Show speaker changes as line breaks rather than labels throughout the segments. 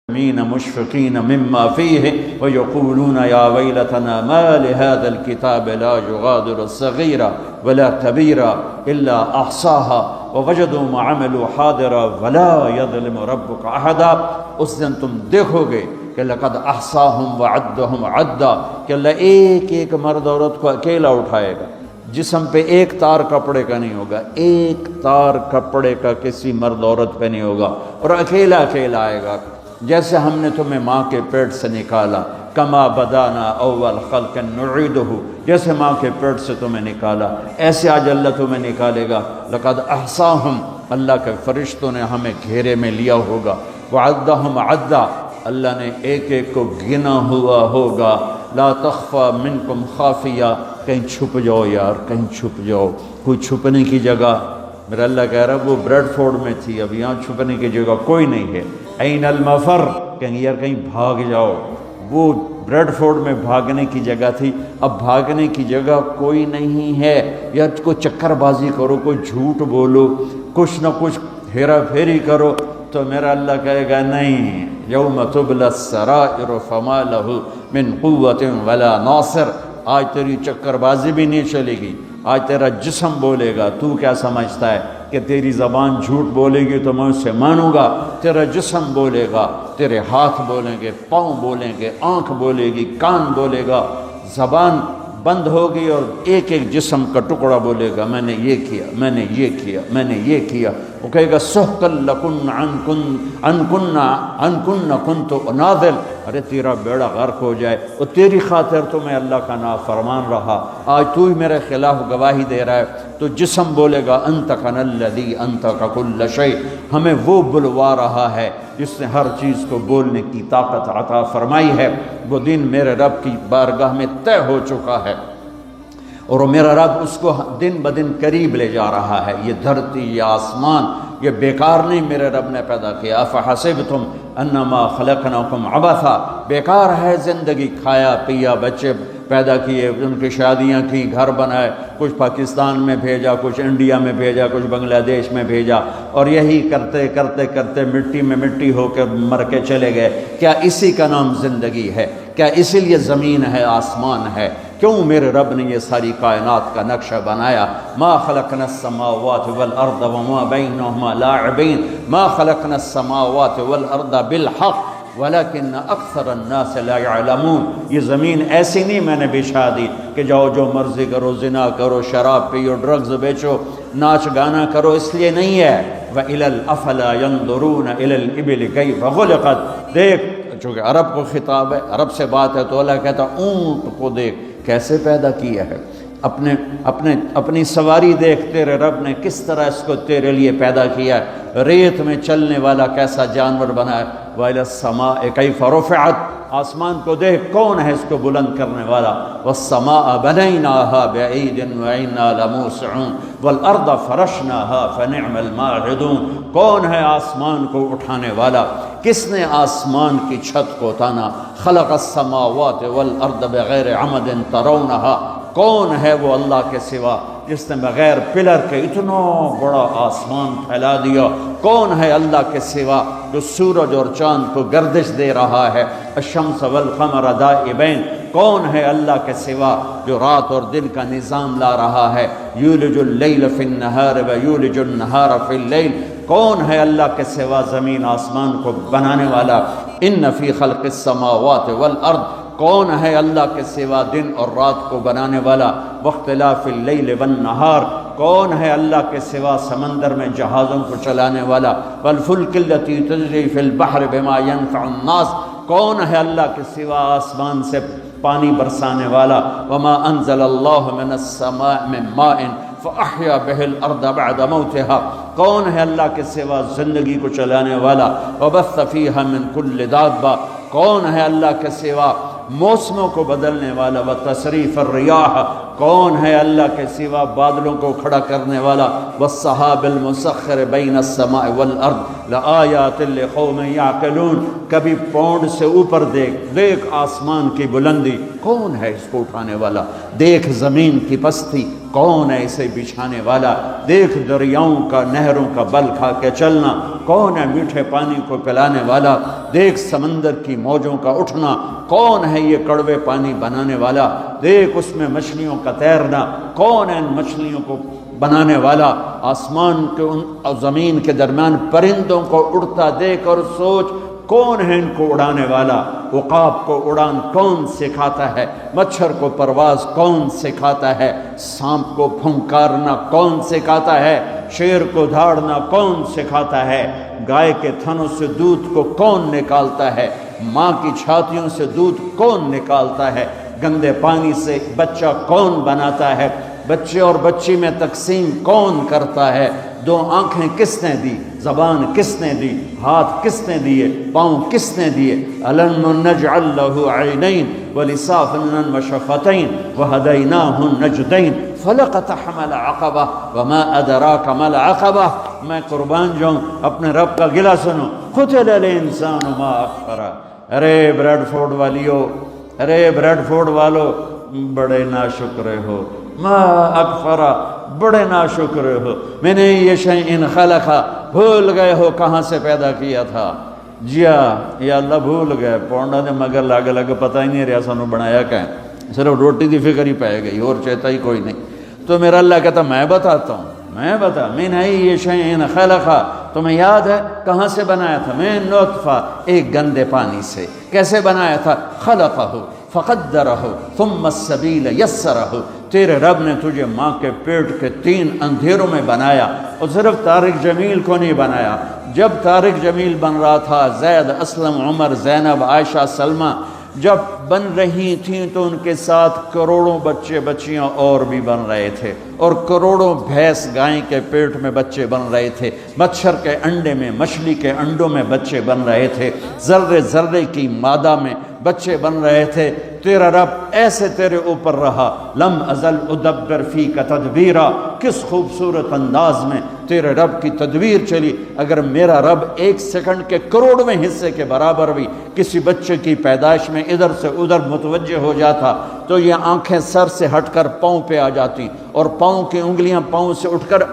مشفقين مما فيه ويقولون يا ويلتنا ما لهذا الكتاب لا يغادر صغيرا ولا كبيرا إلا أحصاها ووجدوا ما عملوا حاضرا ولا يظلم ربك أحدا۔ اس دن تم دیکھو گے کہ لقد احصاهم وعدهم عدا، کہ اللہ ایک ایک مرد عورت کو اکیلا اٹھائے گا، جسم پہ ایک تار کپڑے کا نہیں ہوگا، ایک تار کپڑے کا کسی مرد عورت پہ نہیں ہوگا، اور اکیلا اکیلا آئے گا۔ جیسے ہم نے تمہیں ماں کے پیٹ سے نکالا، کما بدانا اول خلق نعیدہ، جیسے ماں کے پیٹ سے تمہیں نکالا ایسے آج اللہ تمہیں نکالے گا۔ لقد احصاہم، اللہ کے فرشتوں نے ہمیں گھیرے میں لیا ہوگا، وعدہم عدا، اللہ نے ایک ایک کو گنا ہوا ہوگا۔ لا تخفى منکم خافیہ، کہیں چھپ جاؤ یار، کہیں چھپ جاؤ، کوئی چھپنے کی جگہ۔ میرا اللہ کہہ رہا ہے وہ بریڈ فورڈ میں تھی، اب یہاں چھپنے کی جگہ کوئی نہیں ہے۔ این المفر، کہیں یار کہیں بھاگ جاؤ، وہ بریڈ فورڈ میں بھاگنے کی جگہ تھی، اب بھاگنے کی جگہ کوئی نہیں ہے۔ یا کوئی چکر بازی کرو، کوئی جھوٹ بولو، کچھ نہ کچھ ہیرا پھیری کرو، تو میرا اللہ کہے گا نہیں، یوم تبلی السرائر فما لہ من قوت ولا ناصر، آج تیری چکر بازی بھی نہیں چلے گی، آج تیرا جسم بولے گا۔ تو کیا سمجھتا ہے کہ تیری زبان جھوٹ بولے گی تو میں اسے مانوں گا؟ تیرا جسم بولے گا، تیرے ہاتھ بولیں گے، پاؤں بولیں گے، آنکھ بولے گی، کان بولے گا، زبان بند ہوگی اور ایک ایک جسم کا ٹکڑا بولے گا میں نے یہ کیا، میں نے یہ کیا، میں نے یہ کیا۔ وہ کہے گا سحقا لکن ان کن کنت اناذل، ارے تیرا بیڑا غرق ہو جائے اور تیری خاطر تو میں اللہ کا نافرمان رہا، آج تو ہی میرے خلاف گواہی دے رہا ہے۔ تو جسم بولے گا انطقن الذی انطق کل شیء، ہمیں وہ بلوا رہا ہے جس نے ہر چیز کو بولنے کی طاقت عطا فرمائی ہے۔ وہ دن میرے رب کی بارگاہ میں طے ہو چکا ہے، اور میرا رب اس کو دن بدن قریب لے جا رہا ہے۔ یہ دھرتی، یہ آسمان، یہ بیکار نہیں میرے رب نے پیدا کیا۔ افحسبتم انما خلقناکم عبثا، بیکار ہے زندگی، کھایا پیا، بچے پیدا کیے، ان کی شادیاں کی، گھر بنائے، کچھ پاکستان میں بھیجا، کچھ انڈیا میں بھیجا، کچھ بنگلہ دیش میں بھیجا، اور یہی کرتے کرتے کرتے مٹی میں مٹی ہو کے مر کے چلے گئے۔ کیا اسی کا نام زندگی ہے؟ کیا اسی لیے زمین ہے، آسمان ہے؟ کیوں میرے رب نے یہ ساری کائنات کا نقشہ بنایا؟ ما خلقنا السماوات والارض وما بینہما لاعبین، ما خلقنا السماوات والارض بالحق ولیکن اکثر الناس لا یعلمون۔ یہ زمین ایسی نہیں میں نے بچھا دی کہ جاؤ جو مرضی کرو، زنا کرو، شراب پیو، ڈرگز بیچو، ناچ گانا کرو، اس لیے نہیں ہے۔ وَإِلَى الْأَفَلَا يَنْظُرُونَ إِلَى الْإِبِلِ كَيْفَ خُلِقَتْ، دیکھ، چونکہ عرب کو خطاب ہے، عرب سے بات ہے، تو اللہ کہتا اونٹ کو دیکھ کیسے پیدا کیا ہے، اپنی سواری دیکھ، تیرے رب نے کس طرح اس کو تیرے لیے پیدا کیا ہے، ریت میں چلنے والا کیسا جانور بنا ہے۔ وَإِلَى السَّمَاءِ كَيْفَ رُفِعَتْ، آسمان کو دیکھ کون ہے اس کو بلند کرنے والا۔ وَالسَّمَاءَ بَنَيْنَاهَا بِأَيْدٍ وَإِنَّا لَمُوسِعُونَ وَالْأَرْضَ فَرَشْنَاهَا فَنِعْمَ الْمَاهِدُونَ، کون ہے آسمان کو اٹھانے والا؟ کس نے آسمان کی چھت کو تانا؟ خلق السماوات والارض بغیر عمد ترونها، کون ہے وہ اللہ کے سوا جس نے بغیر پلر کے اتنا بڑا آسمان پھیلا دیا؟ کون ہے اللہ کے سوا جو سورج اور چاند کو گردش دے رہا ہے؟ الشمس والقمر دائبین، کون ہے اللہ کے سوا جو رات اور دن کا نظام لا رہا ہے؟ یولج اللیل فی النہار ویولج النہار فی اللیل، کون ہے اللہ کے سوا زمین آسمان کو بنانے والا؟ ان فی خلق السماوات والارض، کون ہے اللہ کے سوا دن اور رات کو بنانے والا؟ واختلاف اللیل والنہار، کون ہے اللہ کے سوا سمندر میں جہازوں کو چلانے والا؟ والفلک التی تجری فی البحر بما ینفع الناس، کون ہے اللہ کے سوا آسمان سے پانی برسانے والا؟ وما انزل اللہ من السماء من ماء فاحیا بہ الارض بعد موتها، کون ہے اللہ کے سوا زندگی کو چلانے والا؟ وبث فیہا من کل دابہ، کون ہے اللہ کے سوا موسموں کو بدلنے والا؟ وتصریف الریاح، کون ہے اللہ کے سوا بادلوں کو کھڑا کرنے والا؟ والسحاب المسخر بین السماء والارض لآیات لقوم یعقلون، کبھی پونڈ سے اوپر دیکھ آسمان کی بلندی، کون ہے اس کو اٹھانے والا؟ دیکھ زمین کی پستی، کون ہے اسے بچھانے والا؟ دیکھ دریاؤں کا نہروں کا بل کھا کے چلنا، کون ہے میٹھے پانی کو پلانے والا؟ دیکھ سمندر کی موجوں کا اٹھنا، کون ہے یہ کڑوے پانی بنانے والا؟ دیکھ اس میں مچھلیوں کا تیرنا، کون ہے ان مچھلیوں کو بنانے والا؟ آسمان کے اور زمین کے درمیان پرندوں کو اڑتا دیکھ اور سوچ، کون ہے ان کو اڑانے والا؟ عقاب کو اڑان کون سکھاتا ہے؟ مچھر کو پرواز کون سکھاتا ہے؟ سانپ کو پھنکارنا کون سکھاتا ہے؟ شیر کو دھاڑنا کون سکھاتا ہے؟ گائے کے تھنوں سے دودھ کو کون نکالتا ہے؟ ماں کی چھاتیوں سے دودھ کون نکالتا ہے؟ گندے پانی سے بچہ کون بناتا ہے؟ بچے اور بچی میں تقسیم کون کرتا ہے؟ دو آنکھیں کس نے دی؟ زبان کس نے دی؟ ہاتھ کس نے دیے؟ پاؤں کس نے دیے؟ أَلَمْ نَجْعَلْ لَهُ عَيْنَيْنِ وَلِسَانًا وَشَفَتَيْنِ وَهَدَيْنَاهُ النَّجْدَيْنِ فَلَقَتَحَمَ الْعَقَبَةَ وَمَا أَدْرَاكَ مَا الْعَقَبَةُ۔ میں قربان جاؤں، اپنے رب کا گلہ سنو، قُتِلَ الْإِنسَانُ مَا أَكْفَرَهُ۔ ارے بریڈ فورڈ والیو، ارے بریڈ فورڈ والو، بڑے ناشکرے ہو، ما اکفرا، بڑے ناشکرے ہو، میں نے یہ شیئن خلقا، بھول گئے ہو کہاں سے پیدا کیا تھا؟ جیا یا اللہ بھول گئے، پونڈا نے مگر لگ لگ پتہ ہی نہیں رہا سانو بنایا کہیں، صرف روٹی دی فکر ہی پائے گئی اور چاہتا ہی کوئی نہیں۔ تو میرا اللہ کہتا میں بتاتا ہوں، میں بتا، میں نے یہ شیئن خلقا، تمہیں یاد ہے کہاں سے بنایا تھا؟ میں نطفہ، ایک گندے پانی سے۔ کیسے بنایا تھا؟ خلقہ فقدرہ ثم السبیل یسرہ، تیرے رب نے تجھے ماں کے پیٹ کے 3 اندھیروں میں بنایا، اور صرف طارق جمیل کو نہیں بنایا۔ جب طارق جمیل بن رہا تھا، زید، اسلم، عمر، زینب، عائشہ، سلمہ جب بن رہی تھیں تو ان کے ساتھ کروڑوں بچے بچیاں اور بھی بن رہے تھے، اور کروڑوں بھینس گائیں کے پیٹ میں بچے بن رہے تھے، مچھر کے انڈے میں، مچھلی کے انڈوں میں بچے بن رہے تھے، ذرے ذرے کی مادہ میں بچے بن رہے تھے۔ تیرا رب ایسے تیرے اوپر رہا، لم ازل ادبر فی کا تدبیرہ، کس خوبصورت انداز میں تیرے رب کی تدبیر چلی۔ اگر میرا رب 1 سیکنڈ کے کروڑویں حصے کے برابر بھی کسی بچے کی پیدائش میں ادھر سے ادھر متوجہ ہو جاتا تو یہ آنکھیں سر سے ہٹ کر پاؤں پہ آ جاتی، اور پاؤں کی انگلیاں پاؤں سے اٹھ کر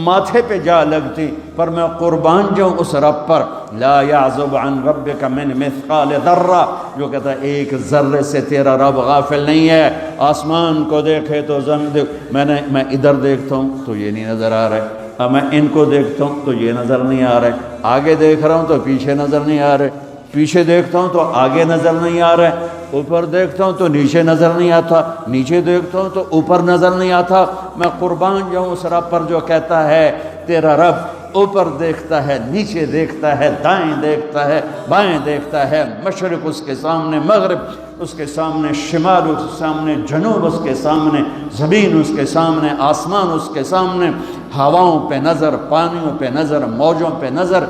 ماتھے پہ جا لگتی۔ پر میں قربان جاؤں اس رب پر، لا یعزب عن ربک من مثقال ذرہ، جو کہتا ہے 1 ذرے سے تیرا رب غافل نہیں ہے۔ آسمان کو دیکھے تو زمین دیکھ، میں ادھر دیکھتا ہوں تو یہ نہیں نظر آ رہا ہے، میں ان کو دیکھتا ہوں تو یہ نظر نہیں آ رہا ہے، آگے دیکھ رہا ہوں تو پیچھے نظر نہیں آ رہے، پیچھے دیکھتا ہوں تو آگے نظر نہیں آ رہا ہے، اوپر دیکھتا ہوں تو نیچے نظر نہیں آتا، نیچے دیکھتا ہوں تو اوپر نظر نہیں آتا۔ میں قربان جاؤں اس رب پر جو کہتا ہے تیرا رب اوپر دیکھتا ہے، نیچے دیکھتا ہے، دائیں دیکھتا ہے، بائیں دیکھتا ہے، مشرق اس کے سامنے، مغرب اس کے سامنے، شمال اس کے سامنے، جنوب اس کے سامنے، زمین اس کے سامنے، آسمان اس کے سامنے، ہواؤں پہ نظر، پانیوں پہ نظر، موجوں پہ نظر،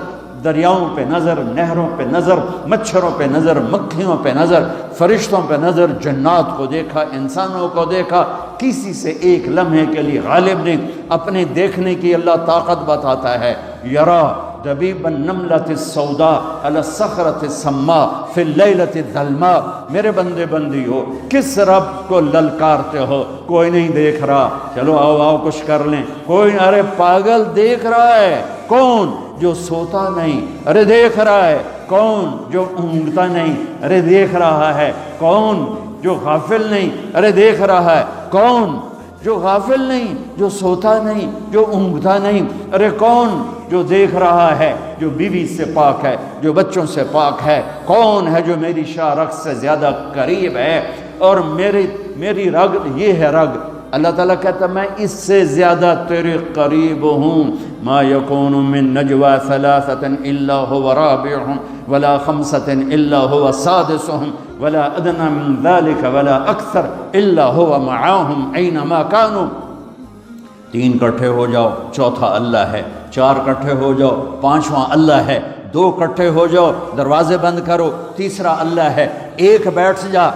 دریاؤں پہ نظر، نہروں پہ نظر، مچھروں پہ نظر، مکھیوں پہ نظر، فرشتوں پہ نظر، جنات کو دیکھا، انسانوں کو دیکھا، کسی سے ایک لمحے کے لیے غالب نہیں۔ اپنے دیکھنے کی اللہ طاقت بتاتا ہے، یرا دبیب النملۃ السوداء علی الصخرۃ السماء فی اللیلۃ الظلماء۔ میرے بندے بندی ہو، کس رب کو للکارتے ہو؟ کوئی نہیں دیکھ رہا، چلو آؤ آؤ کچھ کر لیں، کوئی، ارے پاگل دیکھ رہا ہے، کون؟ جو سوتا نہیں، ارے دیکھ رہا ہے، کون؟ جو اونگتا نہیں، ارے دیکھ رہا ہے، کون؟ جو غافل نہیں، ارے دیکھ رہا ہے، کون؟ جو غافل نہیں، جو سوتا نہیں، جو اونگتا نہیں، ارے کون؟ جو دیکھ رہا ہے، جو بیوی سے پاک ہے، جو بچوں سے پاک ہے، کون ہے جو میری شاہ رگ سے زیادہ قریب ہے؟ اور میری رگ یہ ہے رگ، اللہ تعالیٰ کہتا میں اس سے زیادہ تیرے قریب ہوں۔ ما یکون من نجوى ثلاثة الا هو رابعهم ولا خمسة الا هو سادسهم ولا ادنى من ذلك ولا اکثر الا هو معاهم اينما كانوا۔ 3 کٹھے ہو جاؤ، چوتھا اللہ ہے، 4 کٹھے ہو جاؤ، 5واں اللہ ہے، 2 کٹھے ہو جاؤ، دروازے بند کرو، تیسرا اللہ ہے، 1 بیٹھ جا،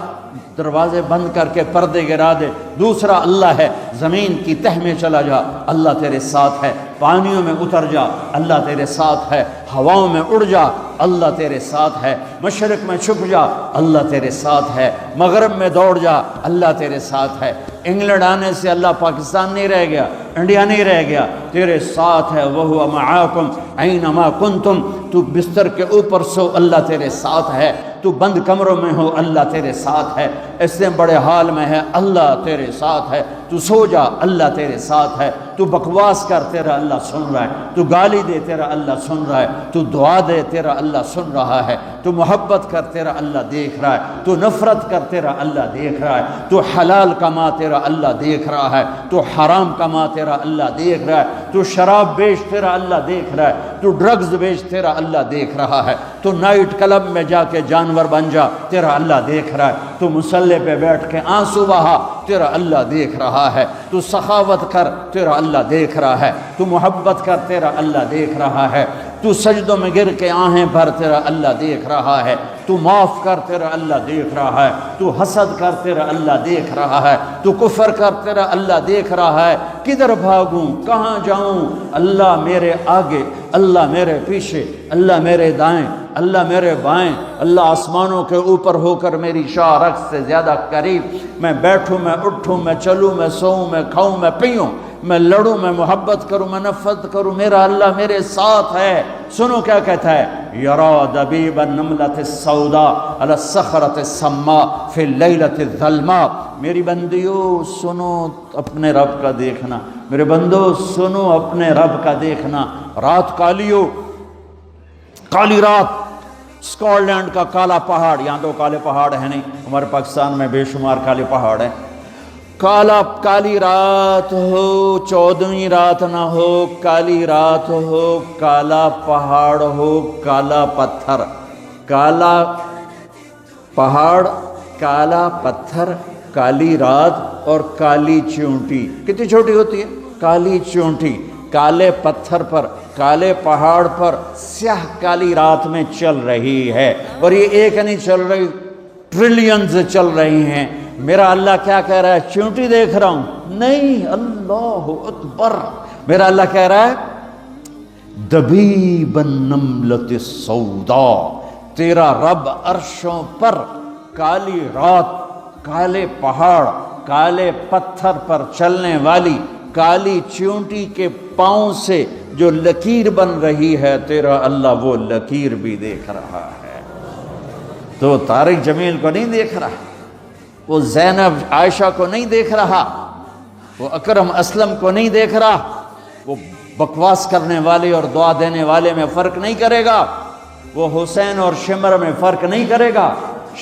دروازے بند کر کے پردے گرا دے، دوسرا اللہ ہے زمین کی تہ میں چلا جا، اللہ تیرے ساتھ ہے، پانیوں میں اتر جا، اللہ تیرے ساتھ ہے، ہواؤں میں اڑ جا، اللہ تیرے ساتھ ہے، مشرق میں چھپ جا، اللہ تیرے ساتھ ہے، مغرب میں دوڑ جا، اللہ تیرے ساتھ ہے۔ انگلینڈ آنے سے اللہ پاکستان نہیں رہ گیا، انڈیا نہیں رہ گیا، تیرے ساتھ ہے۔ وَهُوَ مَعَاكُمْ أَيْنَمَا كُنْتُمْ، تو بستر کے اوپر سو اللہ تیرے ساتھ ہے، تو بند کمروں میں ہو اللہ تیرے ساتھ ہے، اس سے بڑے حال میں ہے اللہ تیرے ساتھ ہے، تو سو جا اللہ تیرے ساتھ ہے، تو بکواس کر تیرا اللہ سن رہا ہے، تو گالی دے تیرا اللہ سن رہا ہے، تو دعا دے تیرا اللہ سن رہا ہے، تو محبت کر تیرا اللہ دیکھ رہا ہے، تو نفرت کر تیرا اللہ دیکھ رہا ہے، تو حلال کما تیرا اللہ دیکھ رہا ہے، تو حرام کما تیرا اللہ دیکھ رہا ہے، تو شراب بیچ تیرا اللہ دیکھ رہا ہے، تو ڈرگز بیچ تیرا اللہ دیکھ رہا ہے، تو نائٹ کلب میں جا کے جانور بن جا تیرا اللہ دیکھ رہا ہے، تو مصلی پہ بیٹھ کے آنسو بہا تیرا اللہ دیکھ رہا ہے، تو سخاوت کر تیرا اللہ دیکھ رہا ہے، تو محبت کر تیرا اللہ دیکھ رہا ہے، تو سجدوں میں گر کے آہیں بھر تیرا اللہ دیکھ رہا ہے، تو معاف کر تیرا اللہ دیکھ رہا ہے، تو حسد کر تیرا اللہ دیکھ رہا ہے، تو کفر کر تیرا اللہ دیکھ رہا ہے، کدھر بھاگوں کہاں جاؤں، اللہ میرے آگے، اللہ میرے پیچھے، اللہ میرے دائیں، اللہ میرے بائیں، اللہ آسمانوں کے اوپر ہو کر میری شاہ رخ سے زیادہ قریب، میں بیٹھوں میں اٹھوں میں چلوں میں سوؤں میں کھاؤں میں پیوں، میں لڑوں میں محبت کروں میں نفرت کروں، میرا اللہ میرے ساتھ ہے۔ سنو کیا کہتا ہے، یرا دبیب النملۃ السوداء علی الصخرۃ السماء فی اللیلۃ الظلماء، میری بندیو سنو اپنے رب کا دیکھنا، میرے بندو سنو اپنے رب کا دیکھنا، رات کالیو، کالی رات، اسکاٹ لینڈ کا کالا پہاڑ، یہاں تو کالے پہاڑ ہیں نہیں، ہمارے پاکستان میں بے شمار کالے پہاڑ ہیں، کالی رات ہو، 14ویں رات نہ ہو، کالی رات ہو، کالا پہاڑ ہو، کالا پتھر، کالا پہاڑ، کالا پتھر، کالی رات اور کالی چونٹی، کتنی چھوٹی ہوتی ہے کالی چونٹی، کالے پتھر پر، کالے پہاڑ پر، سیاہ کالی رات میں چل رہی ہے، اور یہ ایک نہیں چل رہی، ٹریلینز چل رہی ہیں۔ میرا اللہ کیا کہہ رہا ہے، چونٹی دیکھ رہا ہوں نہیں، اللہ اکبر، میرا اللہ کہہ رہا ہے دبیب النملۃ السوداء، تیرا رب عرشوں پر کالی رات، کالے پہاڑ، کالے پتھر پر چلنے والی کالی چونٹی کے پاؤں سے جو لکیر بن رہی ہے، تیرا اللہ وہ لکیر بھی دیکھ رہا ہے۔ تو طارق جمیل کو نہیں دیکھ رہا، وہ زینب عائشہ کو نہیں دیکھ رہا، وہ اکرم اسلم کو نہیں دیکھ رہا، وہ بکواس کرنے والے اور دعا دینے والے میں فرق نہیں کرے گا، وہ حسین اور شمر میں فرق نہیں کرے گا،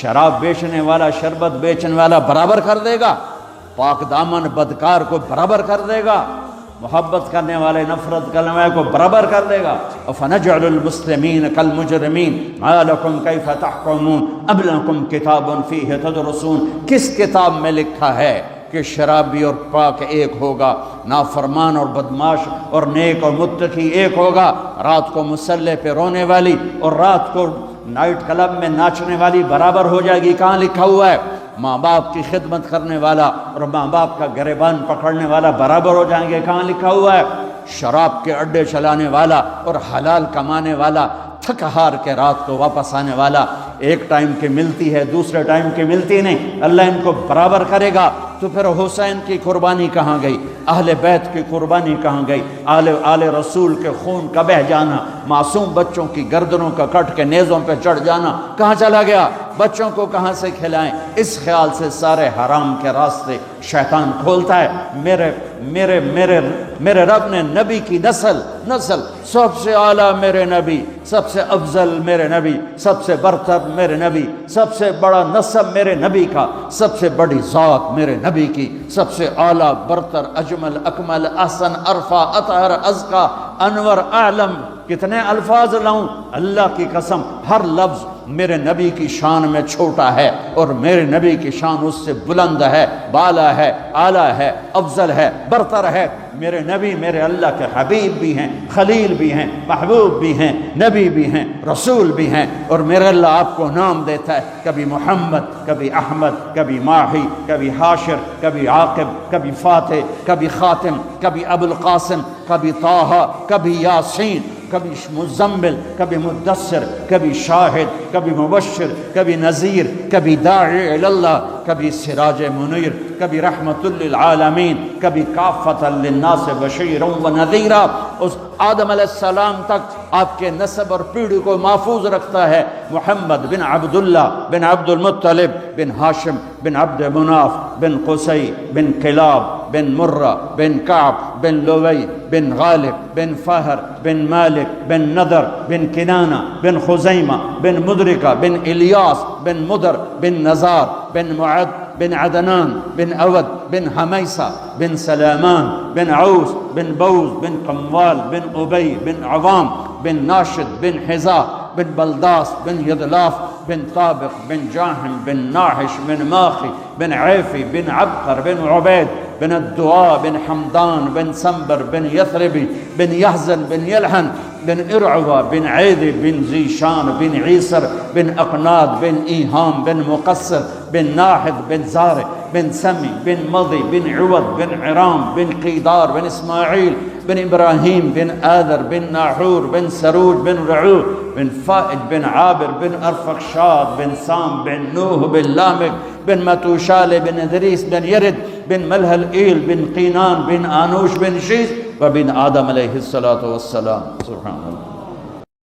شراب بیچنے والا شربت بیچنے والا برابر کر دے گا، پاک دامن بدکار کو برابر کر دے گا، محبت کرنے والے نفرت کرنے والے کو برابر کر دے گا۔ افنجعل المسلمین کالمجرمین ما لکم کیف تحکمون ام لکم کتاب فیہ تدرسون، کس کتاب میں لکھا ہے کہ شرابی اور پاک ایک ہوگا، نافرمان اور بدماش اور نیک اور متقی ایک ہوگا، رات کو مصلی پہ رونے والی اور رات کو نائٹ کلب میں ناچنے والی برابر ہو جائے گی؟ کہاں لکھا ہوا ہے؟ ماں باپ کی خدمت کرنے والا اور ماں باپ کا گریبان پکڑنے والا برابر ہو جائیں گے؟ کہاں لکھا ہوا ہے؟ شراب کے اڈے چلانے والا اور حلال کمانے والا، تھک ہار کے رات کو واپس آنے والا، ایک ٹائم کی ملتی ہے دوسرے ٹائم کی ملتی نہیں، اللہ ان کو برابر کرے گا۔ تو پھر حسین کی قربانی کہاں گئی؟ اہل بیت کی قربانی کہاں گئی؟ آل رسول کے خون کا بہہ جانا، معصوم بچوں کی گردنوں کا کٹ کے نیزوں پہ چڑھ جانا کہاں چلا گیا؟ بچوں کو کہاں سے کھلائیں؟ اس خیال سے سارے حرام کے راستے شیطان کھولتا ہے۔ میرے رب نے نبی کی نسل سب سے اعلیٰ میرے نبی، سب سے افضل میرے نبی، سب سے برتر میرے نبی، سب سے بڑا نسب میرے نبی کا، سب سے بڑی ذات میرے نبی کی، سب سے اعلیٰ برتر اجمل اکمل احسن ارفع اطہر ازکا انور اعلم، کتنے الفاظ لاؤں؟ اللہ کی قسم ہر لفظ میرے نبی کی شان میں چھوٹا ہے اور میرے نبی کی شان اس سے بلند ہے، بالا ہے، اعلیٰ ہے، افضل ہے، برتر ہے۔ میرے نبی میرے اللہ کے حبیب بھی ہیں، خلیل بھی ہیں، محبوب بھی ہیں، نبی بھی ہیں، رسول بھی ہیں، اور میرے اللہ آپ کو نام دیتا ہے، کبھی محمد، کبھی احمد، کبھی ماہی، کبھی حاشر، کبھی عاقب، کبھی فاتح، کبھی خاتم، کبھی ابو القاسم، کبھی طٰہٰ، کبھی یاسین، کبھی مزمل، کبھی مدثر، کبھی شاہد، کبھی مبشر، کبھی نذیر، کبھی داعی الی اللہ، کبھی سراج منیر، کبھی رحمت للعالمین، کبھی کافۃ للناس بشیرا و نذیرا۔ اس آدم علیہ السلام تک آپ کے نسب اور پیڑھی کو محفوظ رکھتا ہے۔ محمد بن عبداللہ بن عبد المطلب بن ہاشم بن عبد مناف بن قصی بن کلاب بن مرہ بن کعب بن لوی بن غالب بن فہر بن مالک بن نضر بن کنانہ بن خزیمہ بن مدرکہ بن الیاس بن مدر بن نزار بن معد بن عدنان بن اود بن حمیسہ بن سلامان بن عوس بن بوز بن قموال بن ابی بن عوام بن ناشد بن حذاء بن بلداس بن یدلاف بن طابق بن جاہم بن ناحش بن ماخی بن عیفی بن عبقر بن عبید بن الدعاء بن حمدان بن سنبر بن یثربی بن یحزن بن یلحن بن ارعوہ بن عیدی بن ذیشان بن عیسر بن اقناد بن ایہام بن مقصر بن ناحد بن زارع بن سمی بن مضی بن عوض بن عرام بن قیدار بن اسماعیل بن ابراہیم بن آذر بن ناحور بن سروج بن رعوع بن فائد بن عابر بن ارفخشاد بن سام بن نوح بن لامک بن متوشال بن ادریس بن یرد بن ملہل ایل بن قینان بن آنوش بن شیث وبن آدم علیہ الصلاۃ والسلام۔ سبحان اللہ۔